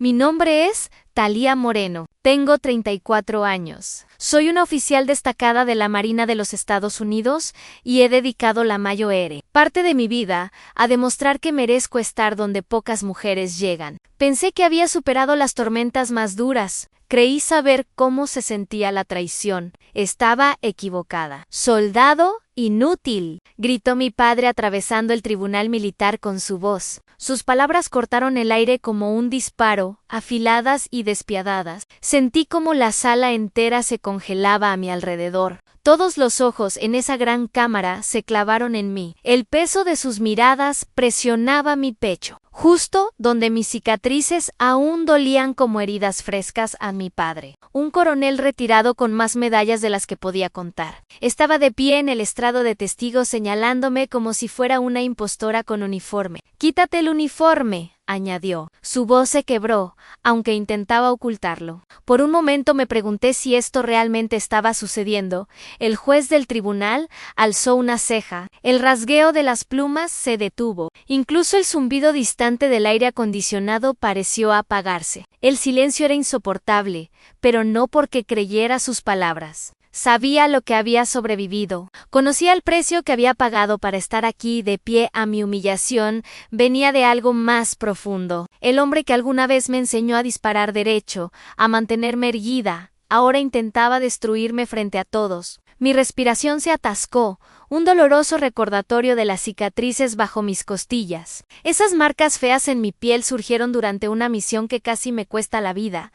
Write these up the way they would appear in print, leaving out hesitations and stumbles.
Mi nombre es Thalía Moreno. Tengo 34 años. Soy una oficial destacada de la Marina de los Estados Unidos y he dedicado la mayor parte de mi vida a demostrar que merezco estar donde pocas mujeres llegan. Pensé que había superado las tormentas más duras. Creí saber cómo se sentía la traición. Estaba equivocada. ¡Soldado inútil!, gritó mi padre atravesando el tribunal militar con su voz. Sus palabras cortaron el aire como un disparo, afiladas y despiadadas. Sentí como la sala entera se congelaba a mi alrededor. Todos los ojos en esa gran cámara se clavaron en mí. El peso de sus miradas presionaba mi pecho, justo donde mis cicatrices aún dolían como heridas frescas a mi padre. Un coronel retirado con más medallas de las que podía contar. Estaba de pie en el estrado de testigos señalándome como si fuera una impostora con uniforme. «Quítate el uniforme», añadió. Su voz se quebró, aunque intentaba ocultarlo. Por un momento me pregunté si esto realmente estaba sucediendo. El juez del tribunal alzó una ceja. El rasgueo de las plumas se detuvo. Incluso el zumbido distante del aire acondicionado pareció apagarse. El silencio era insoportable, pero no porque creyera sus palabras. Sabía lo que había sobrevivido. Conocía el precio que había pagado para estar aquí de pie a mi humillación. Venía de algo más profundo. El hombre que alguna vez me enseñó a disparar derecho, a mantenerme erguida, ahora intentaba destruirme frente a todos. Mi respiración se atascó, un doloroso recordatorio de las cicatrices bajo mis costillas. Esas marcas feas en mi piel surgieron durante una misión que casi me cuesta la vida.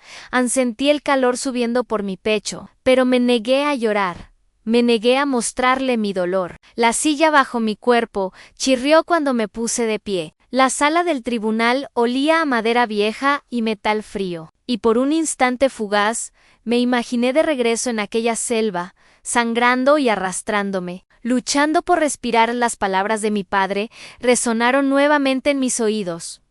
Sentí el calor subiendo por mi pecho, pero me negué a llorar. Me negué a mostrarle mi dolor. La silla bajo mi cuerpo chirrió cuando me puse de pie. La sala del tribunal olía a madera vieja y metal frío, y por un instante fugaz me imaginé de regreso en aquella selva, sangrando y arrastrándome. Luchando por respirar, las palabras de mi padre resonaron nuevamente en mis oídos.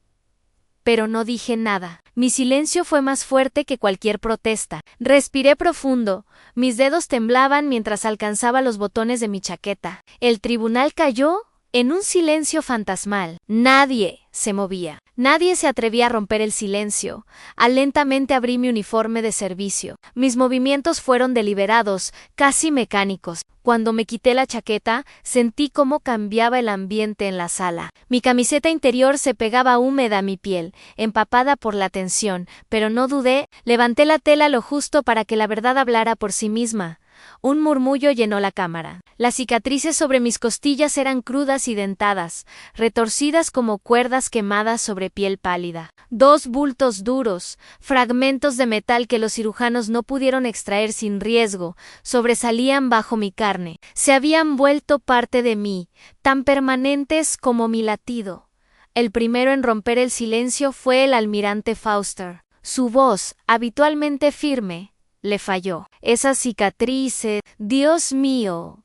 Pero no dije nada. Mi silencio fue más fuerte que cualquier protesta. Respiré profundo. Mis dedos temblaban mientras alcanzaba los botones de mi chaqueta. El tribunal cayó en un silencio fantasmal. Nadie se movía. Nadie se atrevía a romper el silencio. Lentamente abrí mi uniforme de servicio. Mis movimientos fueron deliberados, casi mecánicos. Cuando me quité la chaqueta, sentí cómo cambiaba el ambiente en la sala. Mi camiseta interior se pegaba húmeda a mi piel, empapada por la tensión, pero no dudé. Levanté la tela lo justo para que la verdad hablara por sí misma. Un murmullo llenó la cámara. Las cicatrices sobre mis costillas eran crudas y dentadas, retorcidas como cuerdas quemadas sobre piel pálida. Dos bultos duros, fragmentos de metal que los cirujanos no pudieron extraer sin riesgo, sobresalían bajo mi carne. Se habían vuelto parte de mí, tan permanentes como mi latido. El primero en romper el silencio fue el almirante Foster. Su voz, habitualmente firme, le falló. Esas cicatrices, Dios mío.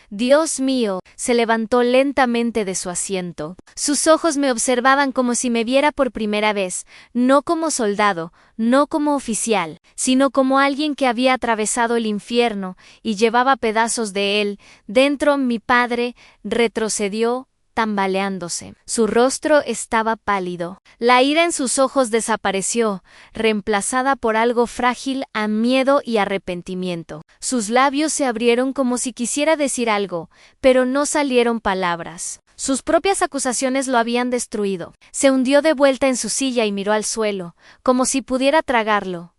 Dios mío, se levantó lentamente de su asiento. Sus ojos me observaban como si me viera por primera vez, no como soldado, no como oficial, sino como alguien que había atravesado el infierno y llevaba pedazos de él. Dentro, mi padre retrocedió, tambaleándose. Su rostro estaba pálido. La ira en sus ojos desapareció, reemplazada por algo frágil a miedo y arrepentimiento. Sus labios se abrieron como si quisiera decir algo, pero no salieron palabras. Sus propias acusaciones lo habían destruido. Se hundió de vuelta en su silla y miró al suelo, como si pudiera tragarlo.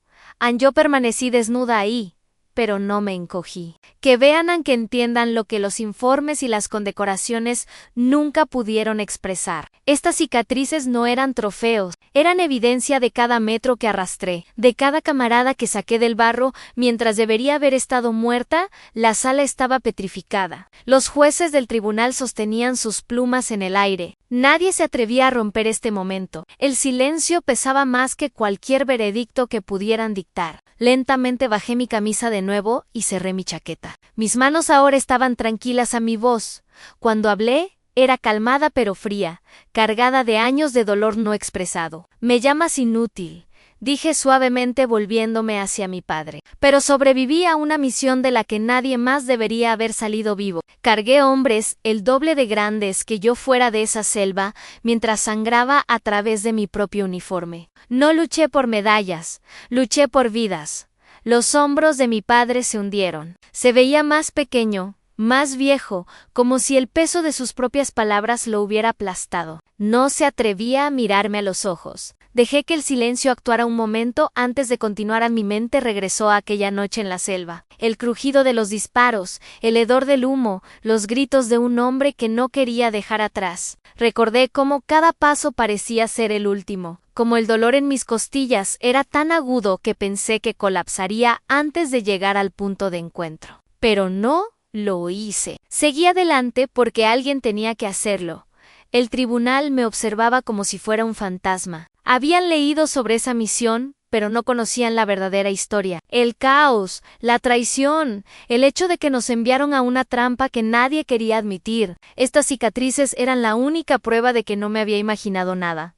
Yo permanecí desnuda ahí, pero no me encogí. Que vean, que entiendan lo que los informes y las condecoraciones nunca pudieron expresar. Estas cicatrices no eran trofeos, eran evidencia de cada metro que arrastré, de cada camarada que saqué del barro. Mientras debería haber estado muerta, la sala estaba petrificada. Los jueces del tribunal sostenían sus plumas en el aire. Nadie se atrevía a romper este momento. El silencio pesaba más que cualquier veredicto que pudieran dictar. Lentamente bajé mi camisa de nuevo y cerré mi chaqueta. Mis manos ahora estaban tranquilas a mi voz. Cuando hablé, era calmada pero fría, cargada de años de dolor no expresado. Me llamas inútil. dije suavemente volviéndome hacia mi padre. Pero sobreviví a una misión de la que nadie más debería haber salido vivo. Cargué hombres el doble de grandes que yo fuera de esa selva, mientras sangraba a través de mi propio uniforme. No luché por medallas, luché por vidas. Los hombros de mi padre se hundieron. Se veía más pequeño, más viejo, como si el peso de sus propias palabras lo hubiera aplastado. No se atrevía a mirarme a los ojos. Dejé que el silencio actuara un momento antes de continuar. A mi mente regresó a aquella noche en la selva. El crujido de los disparos, el hedor del humo, los gritos de un hombre que no quería dejar atrás. Recordé cómo cada paso parecía ser el último, como el dolor en mis costillas era tan agudo que pensé que colapsaría antes de llegar al punto de encuentro. Pero no lo hice. Seguí adelante porque alguien tenía que hacerlo. El tribunal me observaba como si fuera un fantasma. Habían leído sobre esa misión, pero no conocían la verdadera historia. El caos, la traición, el hecho de que nos enviaron a una trampa que nadie quería admitir. Estas cicatrices eran la única prueba de que no me había imaginado nada.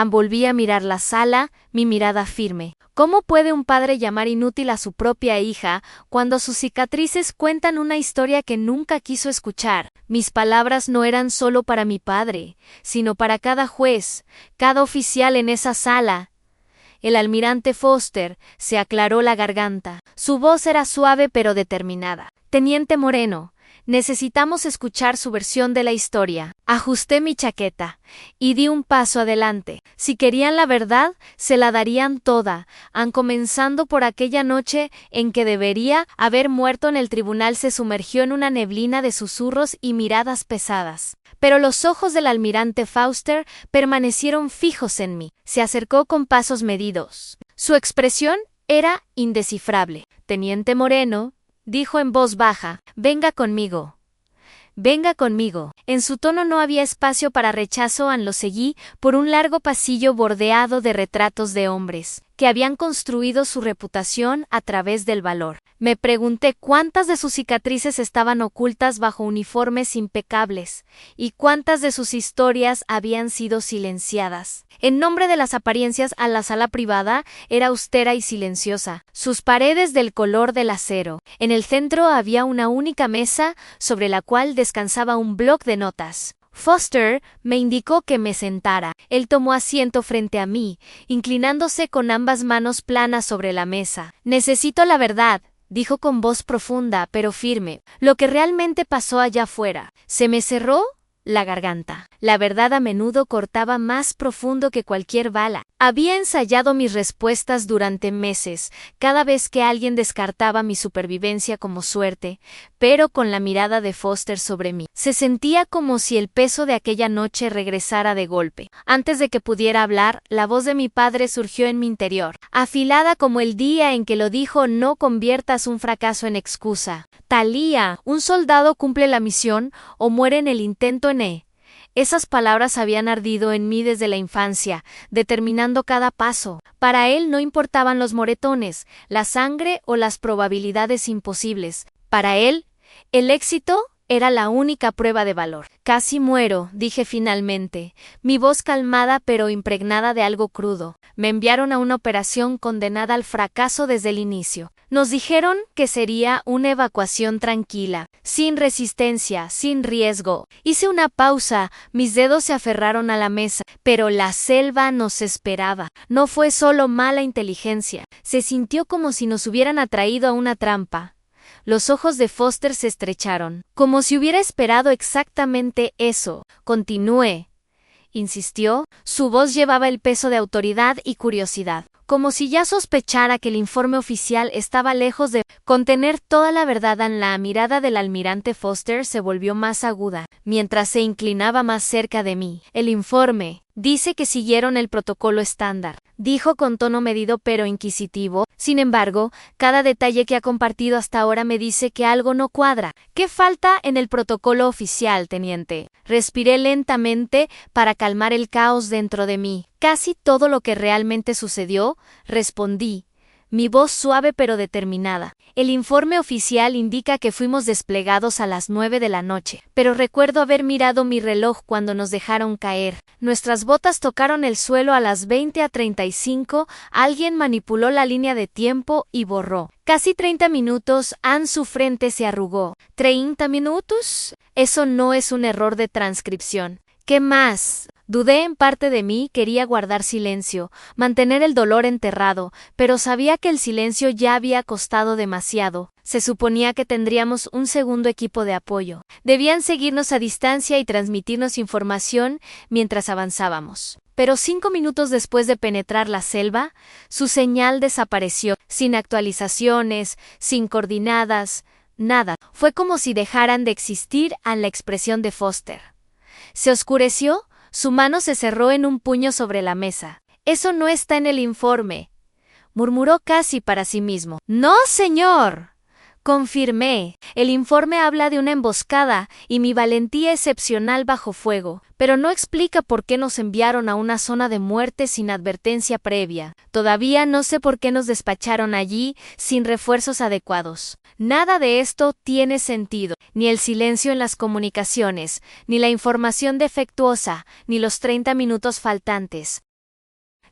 Volví a mirar la sala, mi mirada firme. ¿Cómo puede un padre llamar inútil a su propia hija cuando sus cicatrices cuentan una historia que nunca quiso escuchar? Mis palabras no eran solo para mi padre, sino para cada juez, cada oficial en esa sala. El almirante Foster se aclaró la garganta. Su voz era suave pero determinada. Teniente Moreno, necesitamos escuchar su versión de la historia. Ajusté mi chaqueta y di un paso adelante. Si querían la verdad, se la darían toda, comenzando por aquella noche en que debería haber muerto en el tribunal. Se sumergió en una neblina de susurros y miradas pesadas. Pero los ojos del almirante Foster permanecieron fijos en mí. Se acercó con pasos medidos. Su expresión era indescifrable. Teniente Moreno, dijo en voz baja, venga conmigo. Venga conmigo. En su tono no había espacio para rechazo. Lo seguí por un largo pasillo bordeado de retratos de hombres que habían construido su reputación a través del valor. Me pregunté cuántas de sus cicatrices estaban ocultas bajo uniformes impecables y cuántas de sus historias habían sido silenciadas. En nombre de las apariencias, la sala privada era austera y silenciosa, sus paredes del color del acero. En el centro había una única mesa sobre la cual descansaba un bloc de notas. Foster me indicó que me sentara. Él tomó asiento frente a mí, inclinándose con ambas manos planas sobre la mesa. Necesito la verdad, dijo con voz profunda pero firme. Lo que realmente pasó allá afuera. Se me cerró la garganta. La verdad a menudo cortaba más profundo que cualquier bala. Había ensayado mis respuestas durante meses, cada vez que alguien descartaba mi supervivencia como suerte, pero con la mirada de Foster sobre mí, se sentía como si el peso de aquella noche regresara de golpe. Antes de que pudiera hablar, la voz de mi padre surgió en mi interior, afilada como el día en que lo dijo: no conviertas un fracaso en excusa. Talía, un soldado cumple la misión o muere en el intento. Esas palabras habían ardido en mí desde la infancia, determinando cada paso. Para él no importaban los moretones, la sangre o las probabilidades imposibles. Para él, el éxito era la única prueba de valor. Casi muero, dije finalmente, mi voz calmada pero impregnada de algo crudo. Me enviaron a una operación condenada al fracaso desde el inicio. Nos dijeron que sería una evacuación tranquila, sin resistencia, sin riesgo. Hice una pausa, mis dedos se aferraron a la mesa, pero la selva nos esperaba. No fue solo mala inteligencia, se sintió como si nos hubieran atraído a una trampa. Los ojos de Foster se estrecharon, como si hubiera esperado exactamente eso. Continúe, insistió. Su voz llevaba el peso de autoridad y curiosidad, como si ya sospechara que el informe oficial estaba lejos de contener toda la verdad. La mirada del almirante Foster se volvió más aguda, mientras se inclinaba más cerca de mí. El informe dice que siguieron el protocolo estándar, dijo con tono medido pero inquisitivo. Sin embargo, cada detalle que ha compartido hasta ahora me dice que algo no cuadra. ¿Qué falta en el protocolo oficial, teniente? Respiré lentamente para calmar el caos dentro de mí. Casi todo lo que realmente sucedió, respondí, mi voz suave pero determinada. El informe oficial indica que fuimos desplegados a las 9 de la noche, pero recuerdo haber mirado mi reloj cuando nos dejaron caer. Nuestras botas tocaron el suelo a las 20:35, alguien manipuló la línea de tiempo y borró. Casi 30 minutos, su frente se arrugó. ¿30 minutos? Eso no es un error de transcripción. ¿Qué más? Dudé en parte de mí, quería guardar silencio, mantener el dolor enterrado, pero sabía que el silencio ya había costado demasiado. Se suponía que tendríamos un segundo equipo de apoyo. Debían seguirnos a distancia y transmitirnos información mientras avanzábamos. Pero 5 minutos después de penetrar la selva, su señal desapareció, sin actualizaciones, sin coordenadas, nada. Fue como si dejaran de existir a la expresión de Foster. Se oscureció. Su mano se cerró en un puño sobre la mesa. «Eso no está en el informe», murmuró casi para sí mismo. «No, señor», confirmé. El informe habla de una emboscada y mi valentía excepcional bajo fuego, pero no explica por qué nos enviaron a una zona de muerte sin advertencia previa. Todavía no sé por qué nos despacharon allí sin refuerzos adecuados. Nada de esto tiene sentido. Ni el silencio en las comunicaciones, ni la información defectuosa, ni los 30 minutos faltantes.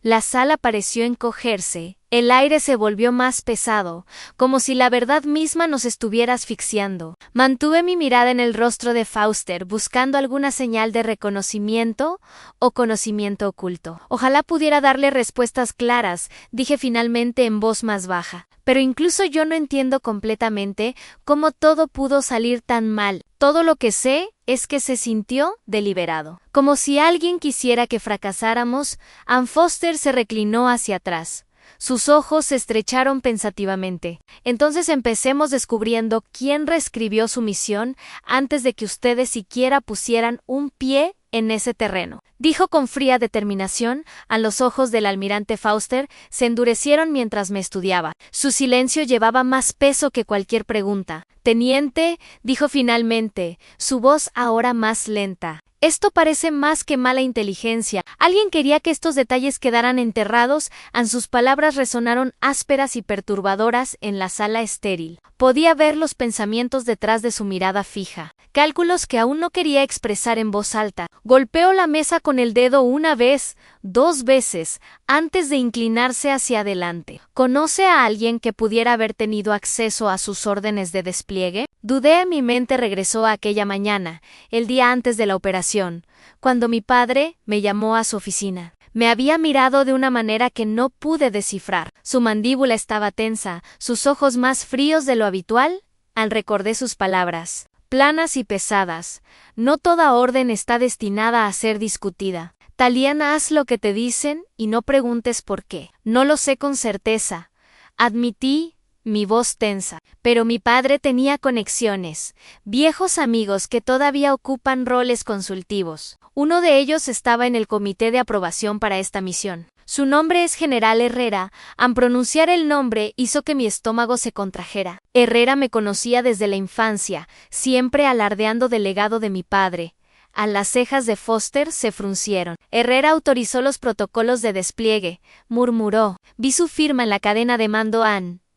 La sala pareció encogerse, el aire se volvió más pesado, como si la verdad misma nos estuviera asfixiando. Mantuve mi mirada en el rostro de Foster, buscando alguna señal de reconocimiento o conocimiento oculto. Ojalá pudiera darle respuestas claras, dije finalmente en voz más baja. Pero incluso yo no entiendo completamente cómo todo pudo salir tan mal. Todo lo que sé es que se sintió deliberado. Como si alguien quisiera que fracasáramos, Ann Foster se reclinó hacia atrás. Sus ojos se estrecharon pensativamente. Entonces empecemos descubriendo quién reescribió su misión antes de que ustedes siquiera pusieran un pie en ese terreno, dijo con fría determinación. A los ojos del almirante Foster se endurecieron mientras me estudiaba. Su silencio llevaba más peso que cualquier pregunta. «Teniente», dijo finalmente, su voz ahora más lenta. «Esto parece más que mala inteligencia. Alguien quería que estos detalles quedaran enterrados». Sus palabras resonaron ásperas y perturbadoras en la sala estéril. Podía ver los pensamientos detrás de su mirada fija. Cálculos que aún no quería expresar en voz alta. Golpeó la mesa con el dedo una vez, 2 veces, antes de inclinarse hacia adelante. ¿Conoce a alguien que pudiera haber tenido acceso a sus órdenes de despliegue? Dudé. Mi mente regresó a aquella mañana, el día antes de la operación, cuando mi padre me llamó a su oficina. Me había mirado de una manera que no pude descifrar. Su mandíbula estaba tensa, sus ojos más fríos de lo habitual. Recordé sus palabras, planas y pesadas. «No toda orden está destinada a ser discutida. Taliana, haz lo que te dicen y no preguntes por qué». «No lo sé con certeza», admití, mi voz tensa. Pero mi padre tenía conexiones, viejos amigos que todavía ocupan roles consultivos. Uno de ellos estaba en el comité de aprobación para esta misión. Su nombre es General Herrera. Al pronunciar el nombre hizo que mi estómago se contrajera. Herrera me conocía desde la infancia, siempre alardeando del legado de mi padre. Las cejas de Foster se fruncieron. «Herrera autorizó los protocolos de despliegue», murmuró. Vi su firma en la cadena de mando.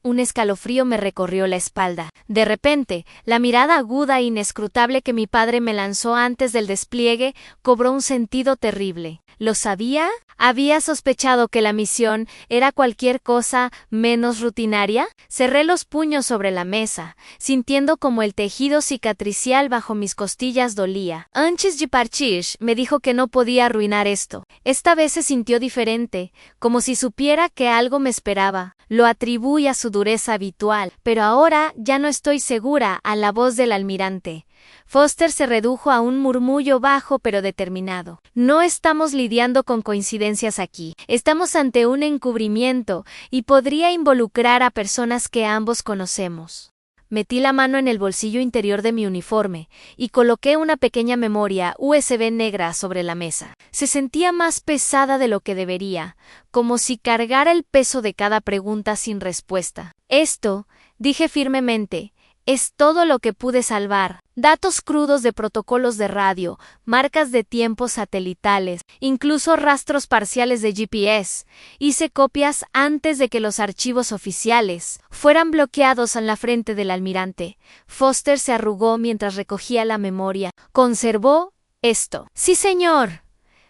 Un escalofrío me recorrió la espalda. De repente, la mirada aguda e inescrutable que mi padre me lanzó antes del despliegue cobró un sentido terrible. ¿Lo sabía? ¿Había sospechado que la misión era cualquier cosa menos rutinaria? Cerré los puños sobre la mesa, sintiendo como el tejido cicatricial bajo mis costillas dolía. «Antes de partir», me dijo que no podía arruinar esto. Esta vez se sintió diferente, como si supiera que algo me esperaba. Lo atribuí a su dureza habitual, pero ahora ya no estoy segura. A la voz del almirante Foster se redujo a un murmullo bajo pero determinado. «No estamos lidiando con coincidencias aquí. Estamos ante un encubrimiento y podría involucrar a personas que ambos conocemos». Metí la mano en el bolsillo interior de mi uniforme y coloqué una pequeña memoria USB negra sobre la mesa. Se sentía más pesada de lo que debería, como si cargara el peso de cada pregunta sin respuesta. «Esto», dije firmemente, «es todo lo que pude salvar». Datos crudos de protocolos de radio, marcas de tiempo satelitales, incluso rastros parciales de GPS. Hice copias antes de que los archivos oficiales fueran bloqueados en la frente del almirante. Foster se arrugó mientras recogía la memoria. ¿Conservó esto? Sí, señor,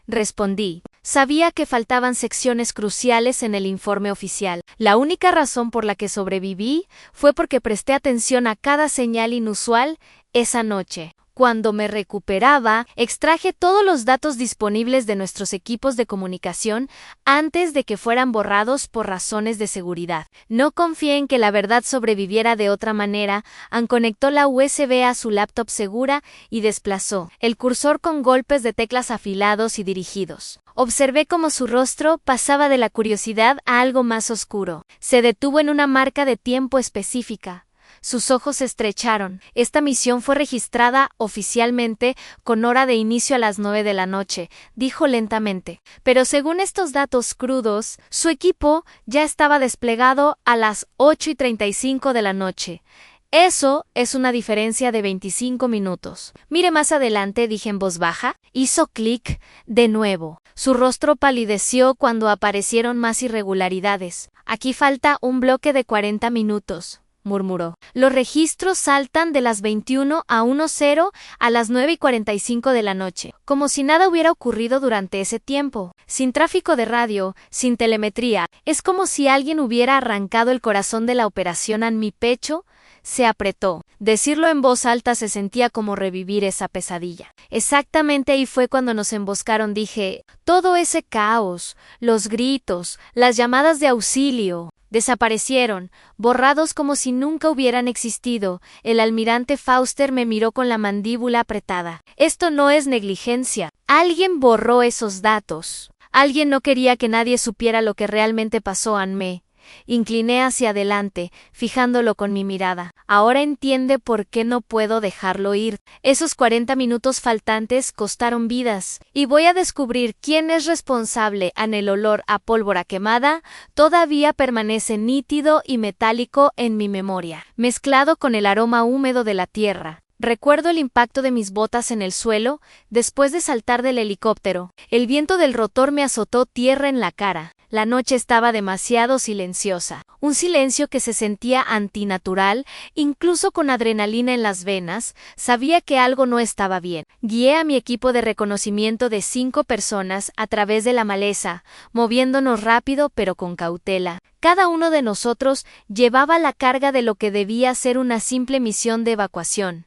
respondí. Sabía que faltaban secciones cruciales en el informe oficial. La única razón por la que sobreviví fue porque presté atención a cada señal inusual esa noche. Cuando me recuperaba, extraje todos los datos disponibles de nuestros equipos de comunicación antes de que fueran borrados por razones de seguridad. No confié en que la verdad sobreviviera de otra manera. Ann conectó la USB a su laptop segura y desplazó el cursor con golpes de teclas afilados y dirigidos. Observé cómo su rostro pasaba de la curiosidad a algo más oscuro. Se detuvo en una marca de tiempo específica. Sus ojos se estrecharon. Esta misión fue registrada oficialmente con hora de inicio a las 9 de la noche, dijo lentamente. Pero según estos datos crudos, su equipo ya estaba desplegado a las 8:35 de la noche. Eso es una diferencia de 25 minutos. Mire más adelante, dije en voz baja. Hizo clic de nuevo. Su rostro palideció cuando aparecieron más irregularidades. Aquí falta un bloque de 40 minutos. Murmuró. Los registros saltan de las 21 a 10 a las 9:45 de la noche, como si nada hubiera ocurrido durante ese tiempo. Sin tráfico de radio, sin telemetría, es como si alguien hubiera arrancado el corazón de la operación en mi pecho. Se apretó. Decirlo en voz alta se sentía como revivir esa pesadilla. Exactamente ahí fue cuando nos emboscaron, dije. Todo ese caos, los gritos, las llamadas de auxilio, desaparecieron, borrados como si nunca hubieran existido. El almirante Foster me miró con la mandíbula apretada. Esto no es negligencia. Alguien borró esos datos. Alguien no quería que nadie supiera lo que realmente pasó a Anne. Incliné hacia adelante, fijándolo con mi mirada. Ahora entiende por qué no puedo dejarlo ir. Esos 40 minutos faltantes costaron vidas. Y voy a descubrir quién es responsable. El olor a pólvora quemada todavía permanece nítido y metálico en mi memoria, mezclado con el aroma húmedo de la tierra. Recuerdo el impacto de mis botas en el suelo después de saltar del helicóptero. El viento del rotor me azotó tierra en la cara. La noche estaba demasiado silenciosa, un silencio que se sentía antinatural, incluso con adrenalina en las venas. Sabía que algo no estaba bien. Guié a mi equipo de reconocimiento de 5 personas a través de la maleza, moviéndonos rápido pero con cautela. Cada uno de nosotros llevaba la carga de lo que debía ser una simple misión de evacuación.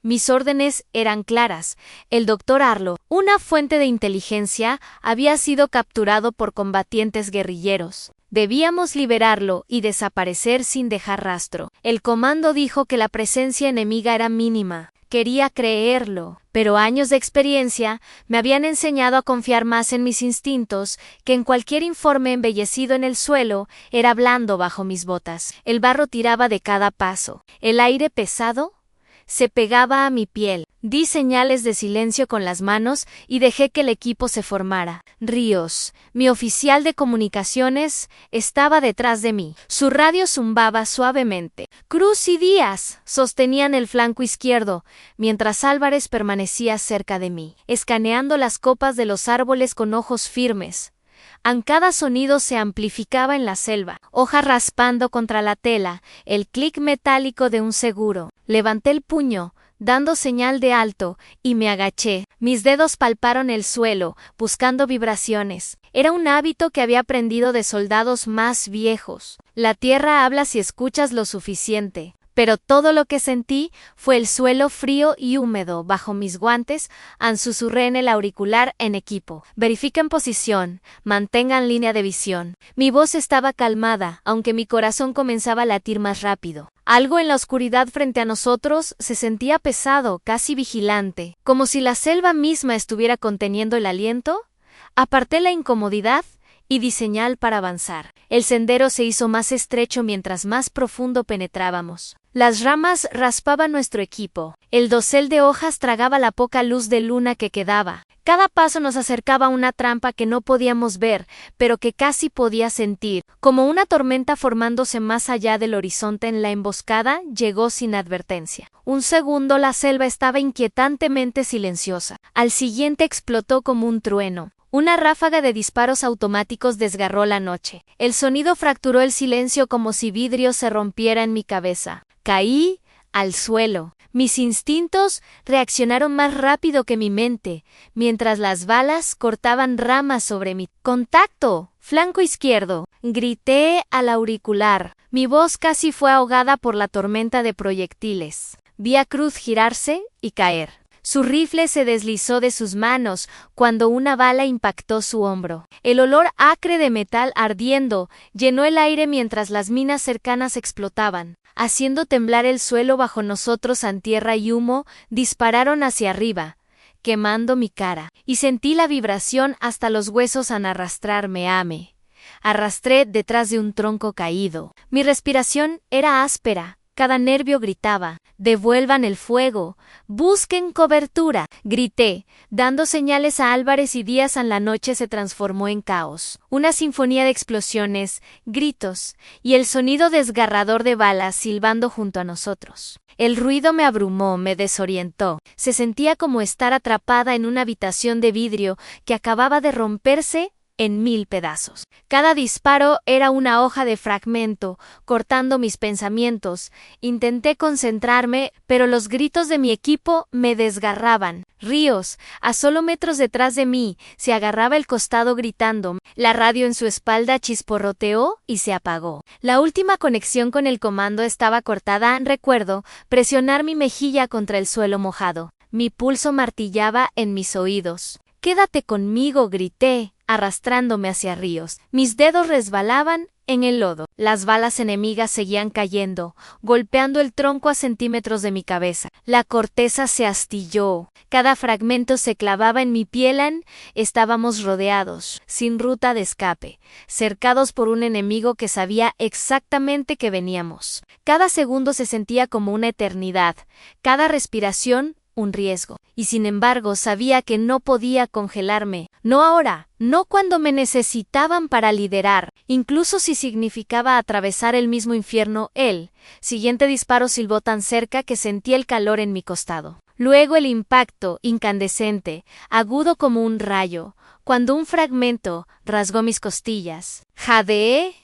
Mis órdenes eran claras. El Dr. Arlo, una fuente de inteligencia, había sido capturado por combatientes guerrilleros. Debíamos liberarlo y desaparecer sin dejar rastro. El comando dijo que la presencia enemiga era mínima. Quería creerlo, pero años de experiencia me habían enseñado a confiar más en mis instintos que en cualquier informe embellecido en el suelo. Era blando bajo mis botas. El barro tiraba de cada paso. El aire pesado se pegaba a mi piel. Di señales de silencio con las manos y dejé que el equipo se formara. Ríos, mi oficial de comunicaciones, estaba detrás de mí. Su radio zumbaba suavemente. Cruz y Díaz sostenían el flanco izquierdo, mientras Álvarez permanecía cerca de mí, escaneando las copas de los árboles con ojos firmes. Cada sonido se amplificaba en la selva, hojas raspando contra la tela, el clic metálico de un seguro. Levanté el puño, dando señal de alto, y me agaché. Mis dedos palparon el suelo, buscando vibraciones. Era un hábito que había aprendido de soldados más viejos. La tierra habla si escuchas lo suficiente. Pero todo lo que sentí fue el suelo frío y húmedo bajo mis guantes. Susurré en el auricular en equipo. Verifiquen posición, mantengan línea de visión. Mi voz estaba calmada, aunque mi corazón comenzaba a latir más rápido. Algo en la oscuridad frente a nosotros se sentía pesado, casi vigilante, como si la selva misma estuviera conteniendo el aliento. Aparté la incomodidad y di señal para avanzar. El sendero se hizo más estrecho mientras más profundo penetrábamos. Las ramas raspaban nuestro equipo. El dosel de hojas tragaba la poca luz de luna que quedaba. Cada paso nos acercaba a una trampa que no podíamos ver, pero que casi podía sentir. Como una tormenta formándose más allá del horizonte en la emboscada, llegó sin advertencia. Un segundo la selva estaba inquietantemente silenciosa. Al siguiente explotó como un trueno. Una ráfaga de disparos automáticos desgarró la noche. El sonido fracturó el silencio como si vidrio se rompiera en mi cabeza. Caí al suelo. Mis instintos reaccionaron más rápido que mi mente, mientras las balas cortaban ramas sobre mí. ¡Contacto! ¡Flanco izquierdo! Grité al auricular. Mi voz casi fue ahogada por la tormenta de proyectiles. Vi a Cruz girarse y caer. Su rifle se deslizó de sus manos cuando una bala impactó su hombro. El olor acre de metal ardiendo llenó el aire mientras las minas cercanas explotaban. Haciendo temblar el suelo bajo nosotros, tierra y humo dispararon hacia arriba, quemando mi cara, y sentí la vibración hasta los huesos al arrastrarme. Arrastré detrás de un tronco caído. Mi respiración era áspera. Cada nervio gritaba, «¡Devuelvan el fuego! ¡Busquen cobertura!» Grité, dando señales a Álvarez y Díaz. La noche se transformó en caos. Una sinfonía de explosiones, gritos y el sonido desgarrador de balas silbando junto a nosotros. El ruido me abrumó, me desorientó. Se sentía como estar atrapada en una habitación de vidrio que acababa de romperse en 1000 pedazos. Cada disparo era una hoja de fragmento, cortando mis pensamientos. Intenté concentrarme, pero los gritos de mi equipo me desgarraban. Ríos, a solo metros detrás de mí, se agarraba el costado gritando. La radio en su espalda chisporroteó y se apagó. La última conexión con el comando estaba cortada. Recuerdo presionar mi mejilla contra el suelo mojado. Mi pulso martillaba en mis oídos. «¡Quédate conmigo!», grité, arrastrándome hacia Ríos. Mis dedos resbalaban en el lodo. Las balas enemigas seguían cayendo, golpeando el tronco a centímetros de mi cabeza. La corteza se astilló. Cada fragmento se clavaba en mi piel. Estábamos rodeados, sin ruta de escape, cercados por un enemigo que sabía exactamente que veníamos. Cada segundo se sentía como una eternidad. Cada respiración un riesgo, y sin embargo sabía que no podía congelarme, no ahora, no cuando me necesitaban para liderar, incluso si significaba atravesar el mismo infierno. El siguiente disparo silbó tan cerca que sentí el calor en mi costado. Luego el impacto, incandescente, agudo como un rayo, cuando un fragmento rasgó mis costillas. Jadeé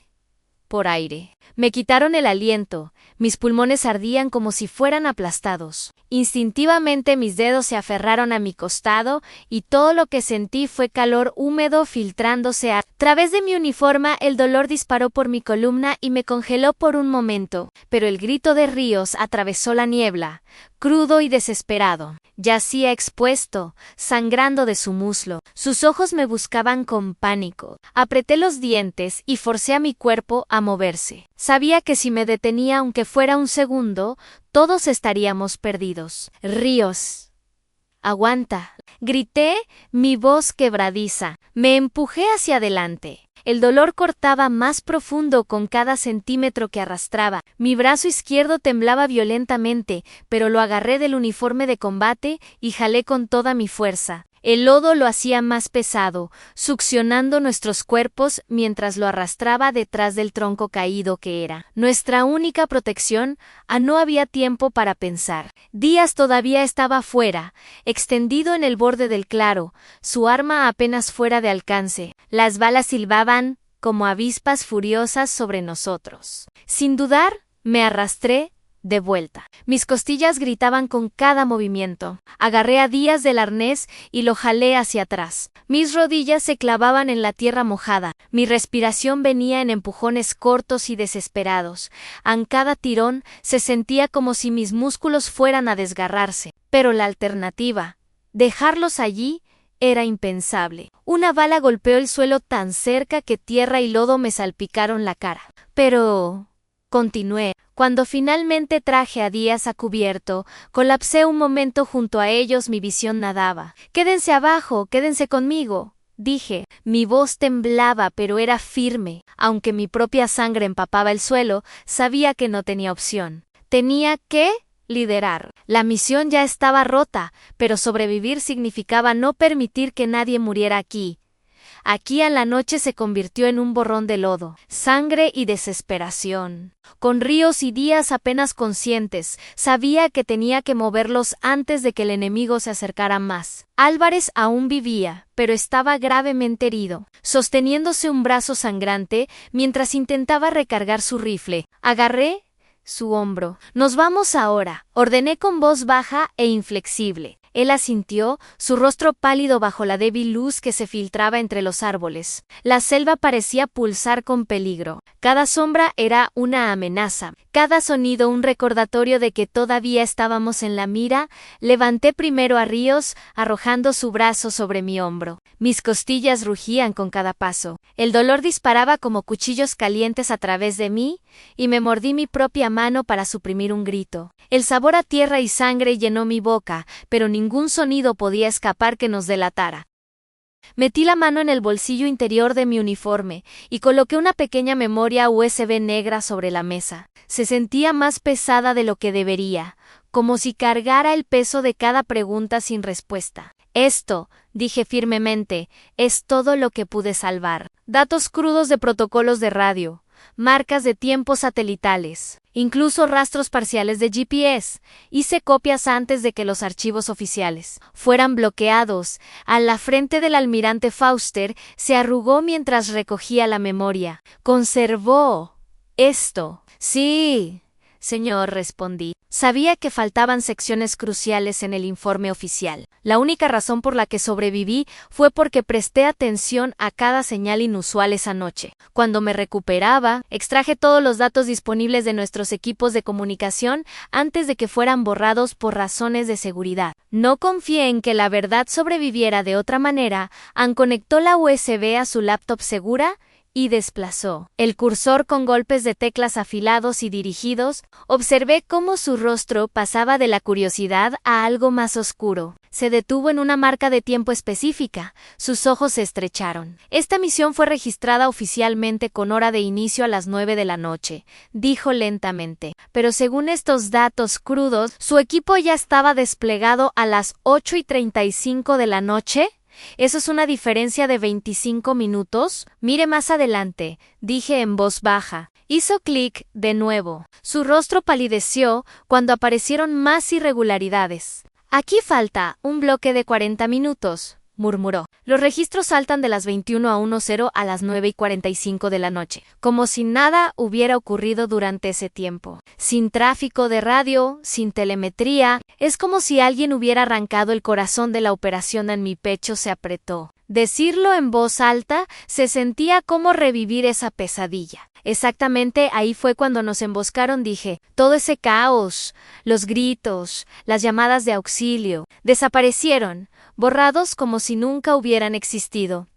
por aire. Me quitaron el aliento, mis pulmones ardían como si fueran aplastados. Instintivamente mis dedos se aferraron a mi costado y todo lo que sentí fue calor húmedo filtrándose a través de mi uniforme. El dolor disparó por mi columna y me congeló por un momento, pero el grito de Ríos atravesó la niebla, crudo y desesperado. Yacía expuesto, sangrando de su muslo. Sus ojos me buscaban con pánico. Apreté los dientes y forcé a mi cuerpo a moverse. Sabía que si me detenía aunque fuera un segundo, todos estaríamos perdidos. «Ríos, aguanta», grité, mi voz quebradiza. Me empujé hacia adelante. El dolor cortaba más profundo con cada centímetro que arrastraba. Mi brazo izquierdo temblaba violentamente, pero lo agarré del uniforme de combate y jalé con toda mi fuerza. El lodo lo hacía más pesado, succionando nuestros cuerpos mientras lo arrastraba detrás del tronco caído que era nuestra única protección. No había tiempo para pensar. Díaz todavía estaba afuera, extendido en el borde del claro, su arma apenas fuera de alcance. Las balas silbaban como avispas furiosas sobre nosotros. Sin dudar, me arrastré de vuelta. Mis costillas gritaban con cada movimiento. Agarré a Díaz del arnés y lo jalé hacia atrás. Mis rodillas se clavaban en la tierra mojada. Mi respiración venía en empujones cortos y desesperados. En cada tirón se sentía como si mis músculos fueran a desgarrarse. Pero la alternativa, dejarlos allí, era impensable. Una bala golpeó el suelo tan cerca que tierra y lodo me salpicaron la cara. Pero continué. Cuando finalmente traje a Díaz a cubierto, colapsé un momento junto a ellos. Mi visión nadaba. «Quédense abajo, quédense conmigo», dije. Mi voz temblaba, pero era firme. Aunque mi propia sangre empapaba el suelo, sabía que no tenía opción. Tenía que liderar. La misión ya estaba rota, pero sobrevivir significaba no permitir que nadie muriera aquí. Aquí a la noche se convirtió en un borrón de lodo, sangre y desesperación. Con Ríos y Díaz apenas conscientes, sabía que tenía que moverlos antes de que el enemigo se acercara más. Álvarez aún vivía, pero estaba gravemente herido, sosteniéndose un brazo sangrante mientras intentaba recargar su rifle. Agarré su hombro. «Nos vamos ahora», ordené con voz baja e inflexible. Él asintió, su rostro pálido bajo la débil luz que se filtraba entre los árboles. La selva parecía pulsar con peligro. Cada sombra era una amenaza, cada sonido un recordatorio de que todavía estábamos en la mira. Levanté primero a Ríos, arrojando su brazo sobre mi hombro. Mis costillas rugían con cada paso. El dolor disparaba como cuchillos calientes a través de mí, y me mordí mi propia mano para suprimir un grito. El sabor a tierra y sangre llenó mi boca, pero ningún sonido podía escapar que nos delatara. Metí la mano en el bolsillo interior de mi uniforme y coloqué una pequeña memoria USB negra sobre la mesa. Se sentía más pesada de lo que debería, como si cargara el peso de cada pregunta sin respuesta. Esto, dije firmemente, es todo lo que pude salvar. Datos crudos de protocolos de radio, marcas de tiempos satelitales, incluso rastros parciales de GPS. Hice copias antes de que los archivos oficiales fueran bloqueados. A la frente del almirante Fauster se arrugó mientras recogía la memoria. «¿Conservó esto?» «Sí, señor», respondí. Sabía que faltaban secciones cruciales en el informe oficial. La única razón por la que sobreviví fue porque presté atención a cada señal inusual esa noche. Cuando me recuperaba, extraje todos los datos disponibles de nuestros equipos de comunicación antes de que fueran borrados por razones de seguridad. No confié en que la verdad sobreviviera de otra manera. Ann conectó la USB a su laptop segura y desplazó el cursor con golpes de teclas afilados y dirigidos. Observé cómo su rostro pasaba de la curiosidad a algo más oscuro. Se detuvo en una marca de tiempo específica. Sus ojos se estrecharon. «Esta misión fue registrada oficialmente con hora de inicio a las 9 de la noche», dijo lentamente. «Pero según estos datos crudos, su equipo ya estaba desplegado a las 8:35 de la noche». «¿Eso es una diferencia de 25 minutos? Mire más adelante», dije en voz baja. Hizo clic de nuevo. Su rostro palideció cuando aparecieron más irregularidades. «Aquí falta un bloque de 40 minutos», murmuró. «Los registros saltan de las 21:10 a las 9:45 de la noche, como si nada hubiera ocurrido durante ese tiempo. Sin tráfico de radio, sin telemetría, es como si alguien hubiera arrancado el corazón de la operación. En mi pecho se apretó. Decirlo en voz alta se sentía como revivir esa pesadilla. Exactamente ahí fue cuando nos emboscaron, dije. Todo ese caos, los gritos, las llamadas de auxilio, desaparecieron, borrados como si nunca hubieran existido.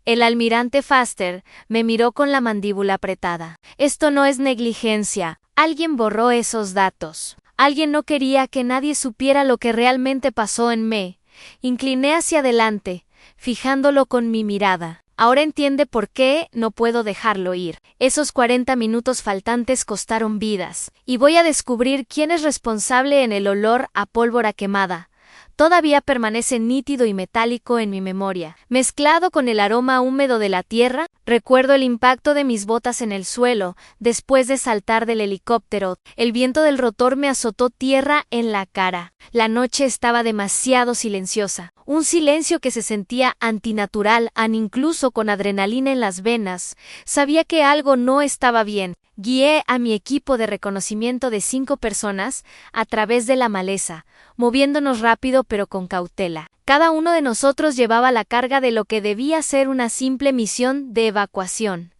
El almirante Faster me miró con la mandíbula apretada. «Esto no es negligencia. Alguien borró esos datos. Alguien no quería que nadie supiera lo que realmente pasó en me». Incliné hacia adelante, fijándolo con mi mirada. «Ahora entiende por qué no puedo dejarlo ir. Esos 40 minutos faltantes costaron vidas, y voy a descubrir quién es responsable». En el olor a pólvora quemada todavía permanece nítido y metálico en mi memoria. Mezclado con el aroma húmedo de la tierra, recuerdo el impacto de mis botas en el suelo después de saltar del helicóptero. El viento del rotor me azotó tierra en la cara. La noche estaba demasiado silenciosa. Un silencio que se sentía antinatural, incluso con adrenalina en las venas. Sabía que algo no estaba bien. Guié a mi equipo de reconocimiento de 5 personas a través de la maleza, moviéndonos rápido pero con cautela. Cada uno de nosotros llevaba la carga de lo que debía ser una simple misión de evacuación.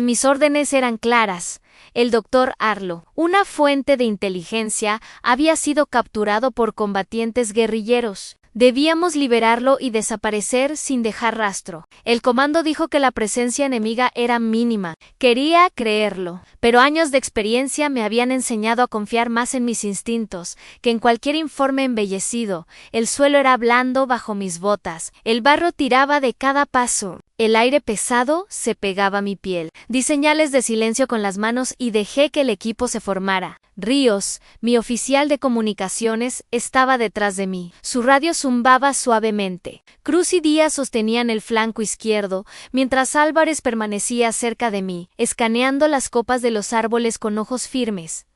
Mis órdenes eran claras. El Dr. Arlo, una fuente de inteligencia, había sido capturado por combatientes guerrilleros. Debíamos liberarlo y desaparecer sin dejar rastro. El comando dijo que la presencia enemiga era mínima. Quería creerlo, pero años de experiencia me habían enseñado a confiar más en mis instintos que en cualquier informe embellecido. El suelo era blando bajo mis botas. El barro tiraba de cada paso. El aire pesado se pegaba a mi piel. Di señales de silencio con las manos y dejé que el equipo se formara. Ríos, mi oficial de comunicaciones, estaba detrás de mí. Su radio zumbaba suavemente. Cruz y Díaz sostenían el flanco izquierdo, mientras Álvarez permanecía cerca de mí, escaneando las copas de los árboles con ojos firmes.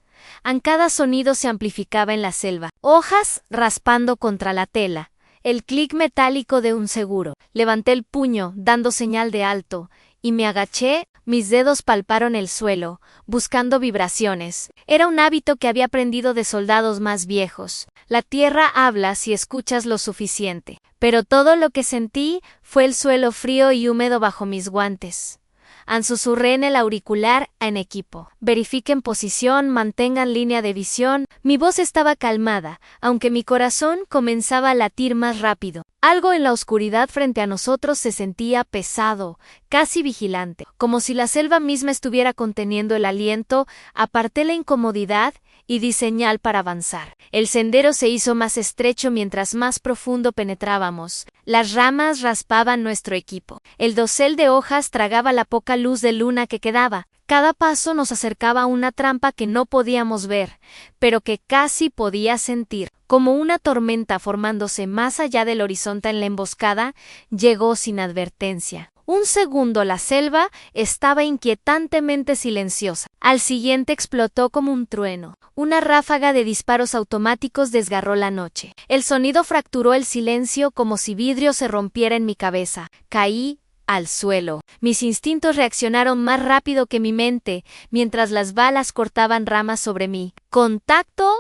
Cada sonido se amplificaba en la selva. Hojas raspando contra la tela. El clic metálico de un seguro. Levanté el puño, dando señal de alto, y me agaché. Mis dedos palparon el suelo, buscando vibraciones. Era un hábito que había aprendido de soldados más viejos. La tierra habla si escuchas lo suficiente. Pero todo lo que sentí fue el suelo frío y húmedo bajo mis guantes. Susurré en el auricular en equipo. Verifiquen posición, mantengan línea de visión. Mi voz estaba calmada, aunque mi corazón comenzaba a latir más rápido. Algo en la oscuridad frente a nosotros se sentía pesado, casi vigilante, como si la selva misma estuviera conteniendo el aliento. Aparté la incomodidad y di señal para avanzar. El sendero se hizo más estrecho mientras más profundo penetrábamos. Las ramas raspaban nuestro equipo. El dosel de hojas tragaba la poca luz de luna que quedaba. Cada paso nos acercaba a una trampa que no podíamos ver, pero que casi podía sentir. Como una tormenta formándose más allá del horizonte en la emboscada, llegó sin advertencia. Un segundo la selva estaba inquietantemente silenciosa. Al siguiente explotó como un trueno. Una ráfaga de disparos automáticos desgarró la noche. El sonido fracturó el silencio como si vidrio se rompiera en mi cabeza. Caí al suelo. Mis instintos reaccionaron más rápido que mi mente, mientras las balas cortaban ramas sobre mí. ¡Contacto!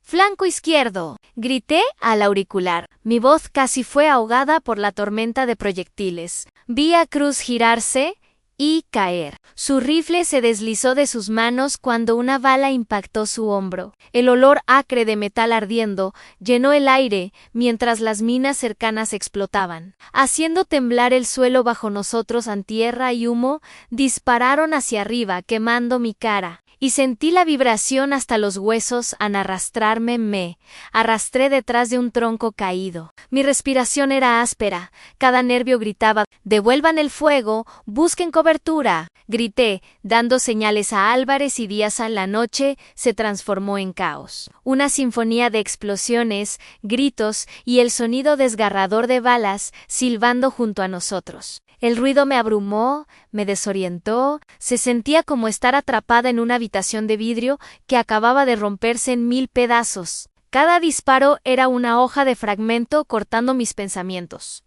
¡Flanco izquierdo! Grité al auricular. Mi voz casi fue ahogada por la tormenta de proyectiles. Vi a Cruz girarse y caer. Su rifle se deslizó de sus manos cuando una bala impactó su hombro. El olor acre de metal ardiendo llenó el aire mientras las minas cercanas explotaban. Haciendo temblar el suelo bajo nosotros, tierra y humo dispararon hacia arriba, quemando mi cara. Y sentí la vibración hasta los huesos. Al arrastrarme, me arrastré detrás de un tronco caído. Mi respiración era áspera. Cada nervio gritaba: «¡Devuelvan el fuego! ¡Busquen cobertura!». Grité, dando señales a Álvarez y Díaz. La noche se transformó en caos. Una sinfonía de explosiones, gritos y el sonido desgarrador de balas silbando junto a nosotros. El ruido me abrumó, me desorientó. Se sentía como estar atrapada en una habitación de vidrio que acababa de romperse en 1000 pedazos. Cada disparo era una hoja de fragmento cortando mis pensamientos.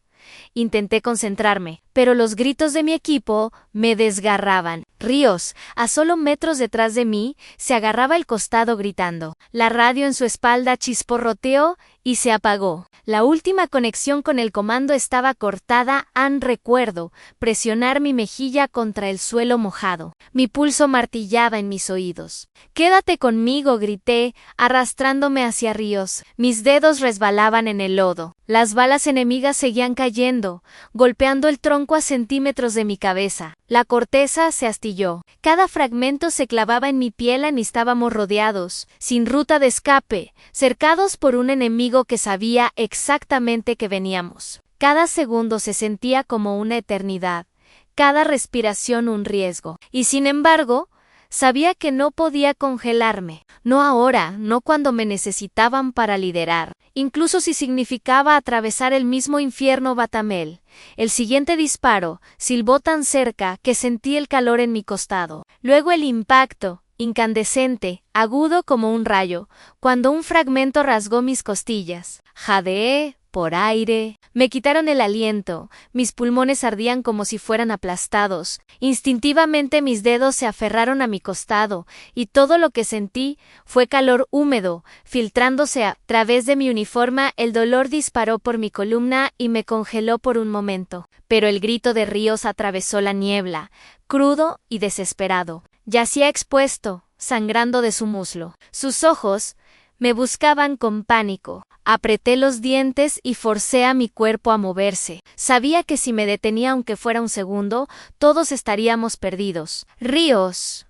Intenté concentrarme, pero los gritos de mi equipo me desgarraban. Ríos, a solo metros detrás de mí, se agarraba el costado gritando. La radio en su espalda chisporroteó y se apagó. La última conexión con el comando estaba cortada. Recuerdo presionar mi mejilla contra el suelo mojado. Mi pulso martillaba en mis oídos. «¡Quédate conmigo!», grité, arrastrándome hacia Ríos. Mis dedos resbalaban en el lodo. Las balas enemigas seguían cayendo, golpeando el tronco a centímetros de mi cabeza. La corteza se astilló. Cada fragmento se clavaba en mi piel. Estábamos rodeados, sin ruta de escape, cercados por un enemigo que sabía exactamente que veníamos. Cada segundo se sentía como una eternidad, cada respiración un riesgo. Y sin embargo, sabía que no podía congelarme. No ahora, no cuando me necesitaban para liderar. Incluso si significaba atravesar el mismo infierno Batamel. El siguiente disparo silbó tan cerca que sentí el calor en mi costado. Luego el impacto, incandescente, agudo como un rayo, cuando un fragmento rasgó mis costillas. Jadeé por aire. Me quitaron el aliento. Mis pulmones ardían como si fueran aplastados. Instintivamente mis dedos se aferraron a mi costado, y todo lo que sentí fue calor húmedo, filtrándose a través de mi uniforme. El dolor disparó por mi columna y me congeló por un momento. Pero el grito de Ríos atravesó la niebla, crudo y desesperado. Yacía expuesto, sangrando de su muslo. Sus ojos me buscaban con pánico. Apreté los dientes y forcé a mi cuerpo a moverse. Sabía que si me detenía aunque fuera un segundo, todos estaríamos perdidos. «Ríos,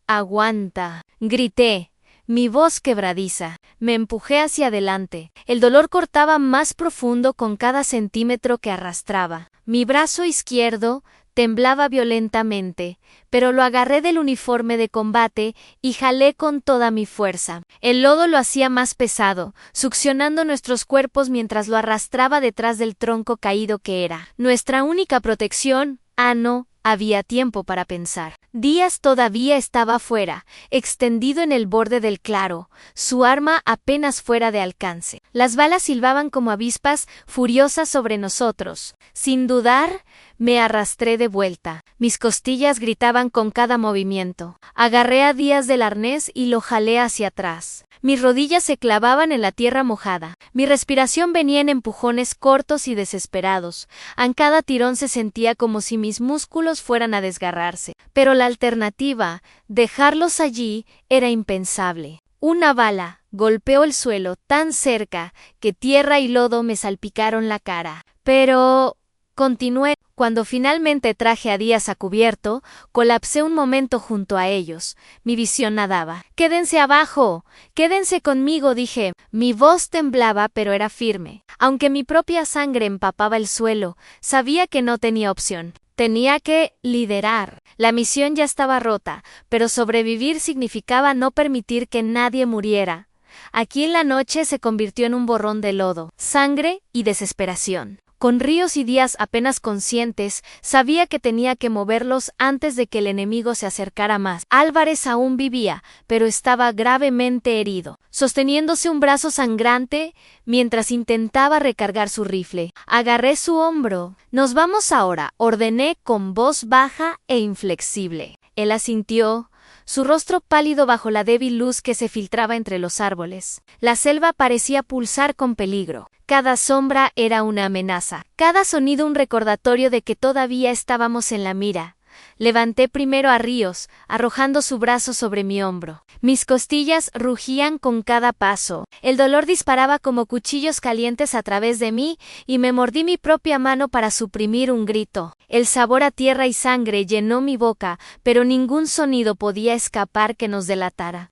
aguanta», grité, mi voz quebradiza. Me empujé hacia adelante. El dolor cortaba más profundo con cada centímetro que arrastraba. Mi brazo izquierdo temblaba violentamente, pero lo agarré del uniforme de combate y jalé con toda mi fuerza. El lodo lo hacía más pesado, succionando nuestros cuerpos mientras lo arrastraba detrás del tronco caído que era nuestra única protección. No había tiempo para pensar. Díaz todavía estaba afuera, extendido en el borde del claro, su arma apenas fuera de alcance. Las balas silbaban como avispas furiosas sobre nosotros. Sin dudar, me arrastré de vuelta. Mis costillas gritaban con cada movimiento. Agarré a Díaz del arnés y lo jalé hacia atrás. Mis rodillas se clavaban en la tierra mojada. Mi respiración venía en empujones cortos y desesperados. En cada tirón se sentía como si mis músculos fueran a desgarrarse. Pero la alternativa, dejarlos allí, era impensable. Una bala golpeó el suelo tan cerca que tierra y lodo me salpicaron la cara. Pero continué. Cuando finalmente traje a Díaz a cubierto, colapsé un momento junto a ellos. Mi visión nadaba. «¡Quédense abajo! ¡Quédense conmigo!», dije. Mi voz temblaba, pero era firme. Aunque mi propia sangre empapaba el suelo, sabía que no tenía opción. Tenía que liderar. La misión ya estaba rota, pero sobrevivir significaba no permitir que nadie muriera. Aquí en la noche se convirtió en un borrón de lodo, sangre y desesperación. Con Ríos y Díaz apenas conscientes, sabía que tenía que moverlos antes de que el enemigo se acercara más. Álvarez aún vivía, pero estaba gravemente herido, sosteniéndose un brazo sangrante mientras intentaba recargar su rifle. Agarré su hombro. «Nos vamos ahora», ordené con voz baja e inflexible. Él asintió, su rostro pálido bajo la débil luz que se filtraba entre los árboles. La selva parecía pulsar con peligro. Cada sombra era una amenaza. Cada sonido un recordatorio de que todavía estábamos en la mira. Levanté primero a Ríos, arrojando su brazo sobre mi hombro. Mis costillas rugían con cada paso. El dolor disparaba como cuchillos calientes a través de mí y me mordí mi propia mano para suprimir un grito. El sabor a tierra y sangre llenó mi boca, pero ningún sonido podía escapar que nos delatara.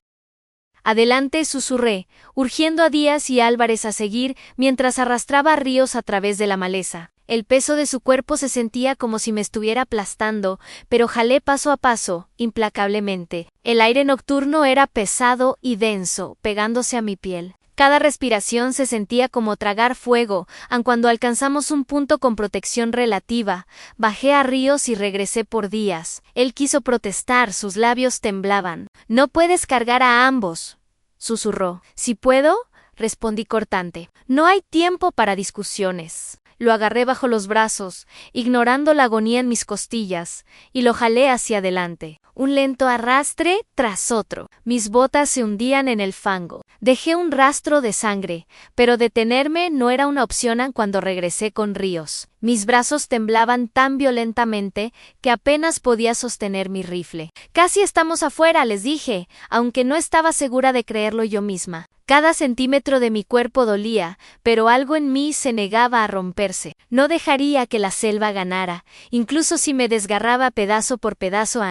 «Adelante», susurré, urgiendo a Díaz y Álvarez a seguir mientras arrastraba a Ríos a través de la maleza. El peso de su cuerpo se sentía como si me estuviera aplastando, pero jalé paso a paso, implacablemente. El aire nocturno era pesado y denso, pegándose a mi piel. Cada respiración se sentía como tragar fuego, aun cuando alcanzamos un punto con protección relativa. Bajé a Ríos y regresé por Díaz. Él quiso protestar, sus labios temblaban. «No puedes cargar a ambos», susurró. «¿Sí puedo?», respondí cortante. «No hay tiempo para discusiones». Lo agarré bajo los brazos, ignorando la agonía en mis costillas, y lo jalé hacia adelante. Un lento arrastre tras otro. Mis botas se hundían en el fango. Dejé un rastro de sangre, pero detenerme no era una opción cuando regresé con Ríos. Mis brazos temblaban tan violentamente que apenas podía sostener mi rifle. «Casi estamos afuera», les dije, aunque no estaba segura de creerlo yo misma. Cada centímetro de mi cuerpo dolía, pero algo en mí se negaba a romperse. No dejaría que la selva ganara, incluso si me desgarraba pedazo por pedazo.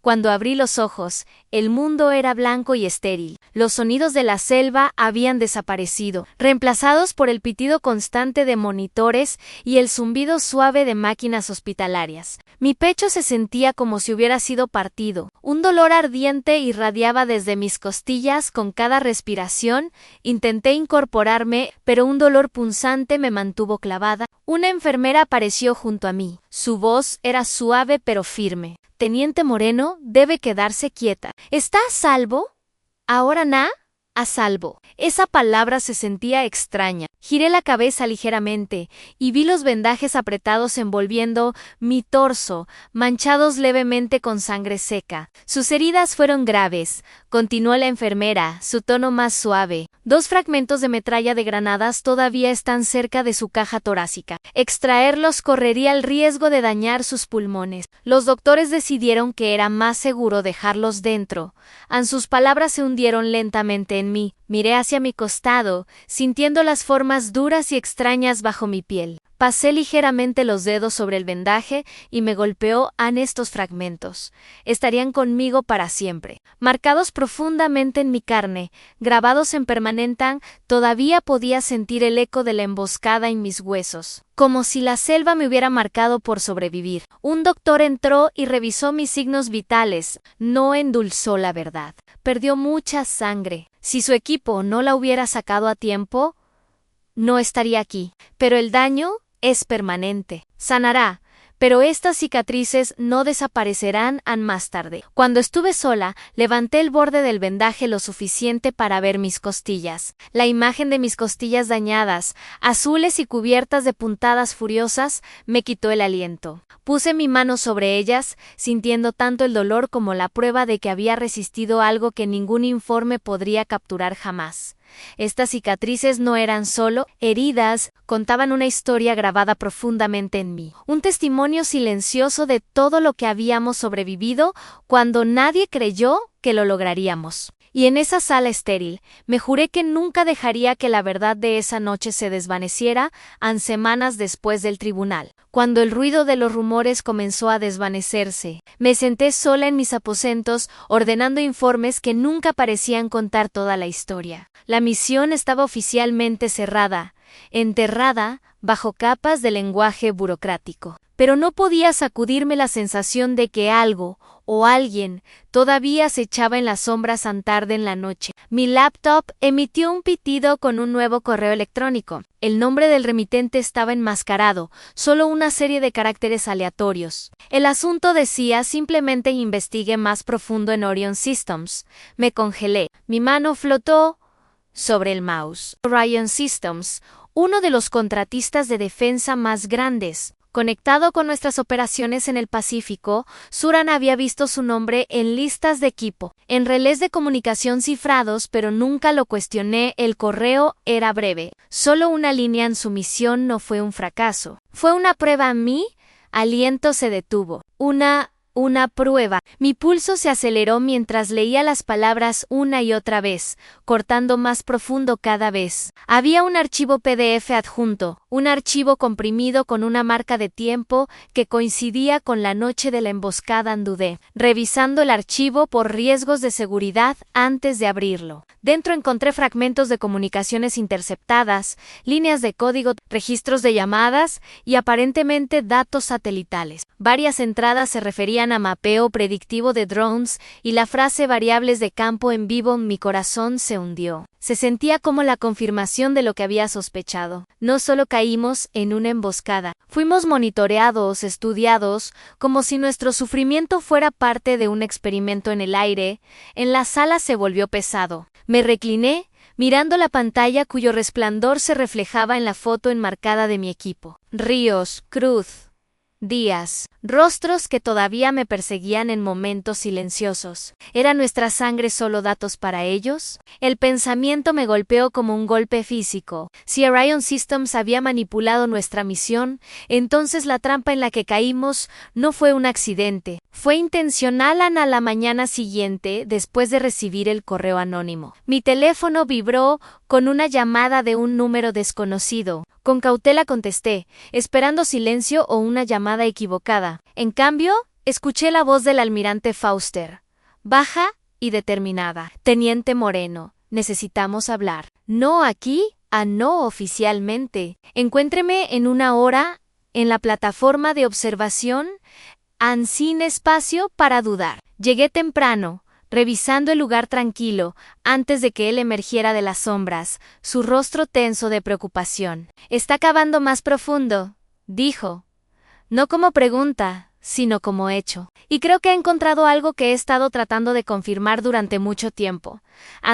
Cuando abrí los ojos, el mundo era blanco y estéril. Los sonidos de la selva habían desaparecido, reemplazados por el pitido constante de monitores y el zumbido suave de máquinas hospitalarias. Mi pecho se sentía como si hubiera sido partido. Un dolor ardiente irradiaba desde mis costillas con cada respiración. Intenté incorporarme, pero un dolor punzante me mantuvo clavada. Una enfermera apareció junto a mí. Su voz era suave pero firme. «Teniente Moreno, debe quedarse quieta. ¿Está a salvo?». «Ahora a salvo». Esa palabra se sentía extraña. Giré la cabeza ligeramente y vi los vendajes apretados envolviendo mi torso, manchados levemente con sangre seca. «Sus heridas fueron graves», continuó la enfermera, su tono más suave. «2 fragmentos de metralla de granadas todavía están cerca de su caja torácica. Extraerlos correría el riesgo de dañar sus pulmones. Los doctores decidieron que era más seguro dejarlos dentro». Sus palabras se hundieron lentamente en mí. Miré hacia mi costado, sintiendo las formas duras y extrañas bajo mi piel. Pasé ligeramente los dedos sobre el vendaje y me golpeó en estos fragmentos. Estarían conmigo para siempre. Marcados profundamente en mi carne, grabados en permanente, todavía podía sentir el eco de la emboscada en mis huesos. Como si la selva me hubiera marcado por sobrevivir. Un doctor entró y revisó mis signos vitales. No endulzó la verdad. Perdió mucha sangre. Si su equipo no la hubiera sacado a tiempo, no estaría aquí. Pero el daño es permanente. Sanará, pero estas cicatrices no desaparecerán más tarde. Cuando estuve sola, levanté el borde del vendaje lo suficiente para ver mis costillas. La imagen de mis costillas dañadas, azules y cubiertas de puntadas furiosas, me quitó el aliento. Puse mi mano sobre ellas, sintiendo tanto el dolor como la prueba de que había resistido algo que ningún informe podría capturar jamás. Estas cicatrices no eran solo heridas, contaban una historia grabada profundamente en mí. Un testimonio silencioso de todo lo que habíamos sobrevivido cuando nadie creyó que lo lograríamos. Y en esa sala estéril, me juré que nunca dejaría que la verdad de esa noche se desvaneciera semanas después del tribunal. Cuando el ruido de los rumores comenzó a desvanecerse, me senté sola en mis aposentos ordenando informes que nunca parecían contar toda la historia. La misión estaba oficialmente cerrada, enterrada bajo capas de lenguaje burocrático. Pero no podía sacudirme la sensación de que algo o alguien todavía se echaba en las sombras tan tarde en la noche. Mi laptop emitió un pitido con un nuevo correo electrónico. El nombre del remitente estaba enmascarado, solo una serie de caracteres aleatorios. El asunto decía simplemente investigue más profundo en Orion Systems. Me congelé. Mi mano flotó sobre el mouse. Orion Systems, uno de los contratistas de defensa más grandes. Conectado con nuestras operaciones en el Pacífico, Suran había visto su nombre en listas de equipo, en relés de comunicación cifrados, pero nunca lo cuestioné. El correo era breve. Solo una línea en su misión no fue un fracaso. Fue una prueba. Mi aliento se detuvo. Una prueba. Mi pulso se aceleró mientras leía las palabras una y otra vez, cortando más profundo cada vez. Había un archivo PDF adjunto, un archivo comprimido con una marca de tiempo que coincidía con la noche de la emboscada. Dudé, revisando el archivo por riesgos de seguridad antes de abrirlo. Dentro encontré fragmentos de comunicaciones interceptadas, líneas de código, registros de llamadas y aparentemente datos satelitales. Varias entradas se referían a mapeo predictivo de drones y la frase variables de campo en vivo. Mi corazón se hundió. Se sentía como la confirmación de lo que había sospechado. No solo caímos en una emboscada, fuimos monitoreados, estudiados, como si nuestro sufrimiento fuera parte de un experimento en el aire. En la sala se volvió pesado. Me recliné, mirando la pantalla cuyo resplandor se reflejaba en la foto enmarcada de mi equipo. Ríos, Cruz, Díaz, rostros que todavía me perseguían en momentos silenciosos. ¿Era nuestra sangre solo datos para ellos? El pensamiento me golpeó como un golpe físico. Si Orion Systems había manipulado nuestra misión, entonces la trampa en la que caímos no fue un accidente. Fue intencional. A la mañana siguiente, después de recibir el correo anónimo, mi teléfono vibró con una llamada de un número desconocido. Con cautela contesté, esperando silencio o una llamada equivocada. En cambio, escuché la voz del almirante Fauster, baja y determinada. Teniente Moreno, necesitamos hablar. No aquí, no oficialmente. Encuéntreme en una hora en la plataforma de observación, sin espacio para dudar. Llegué temprano, revisando el lugar tranquilo, antes de que él emergiera de las sombras, su rostro tenso de preocupación. Está cavando más profundo, dijo. No como pregunta, sino como hecho. Y creo que he encontrado algo que he estado tratando de confirmar durante mucho tiempo.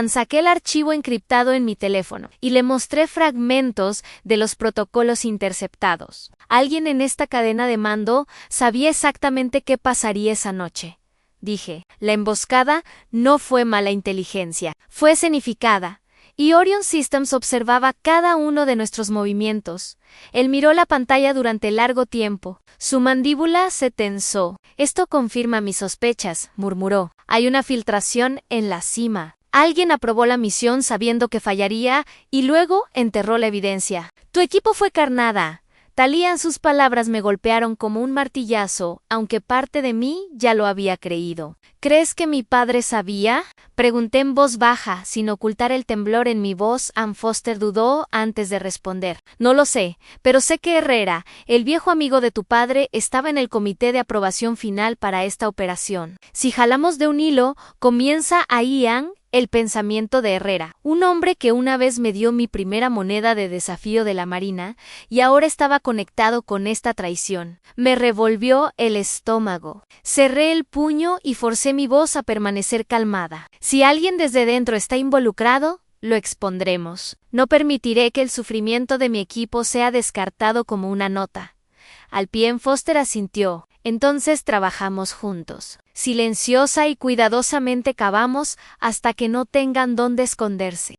Saqué el archivo encriptado en mi teléfono y le mostré fragmentos de los protocolos interceptados. Alguien en esta cadena de mando sabía exactamente qué pasaría esa noche. Dije, la emboscada no fue mala inteligencia, fue escenificada. Y Orion Systems observaba cada uno de nuestros movimientos. Él miró la pantalla durante largo tiempo. Su mandíbula se tensó. Esto confirma mis sospechas, murmuró. Hay una filtración en la cima. Alguien aprobó la misión sabiendo que fallaría y luego enterró la evidencia. Tu equipo fue carnada. Thalía, sus palabras me golpearon como un martillazo, aunque parte de mí ya lo había creído. ¿Crees que mi padre sabía? Pregunté en voz baja, sin ocultar el temblor en mi voz. Ann Foster dudó antes de responder. No lo sé, pero sé que Herrera, el viejo amigo de tu padre, estaba en el comité de aprobación final para esta operación. Si jalamos de un hilo, comienza ahí, Ann, el pensamiento de Herrera, un hombre que una vez me dio mi primera moneda de desafío de la Marina, y ahora estaba conectado con esta traición. Me revolvió el estómago. Cerré el puño y forcé mi voz a permanecer calmada. Si alguien desde dentro está involucrado, lo expondremos. No permitiré que el sufrimiento de mi equipo sea descartado como una nota. Al pie Foster asintió. Entonces trabajamos juntos. Silenciosa y cuidadosamente cavamos hasta que no tengan dónde esconderse.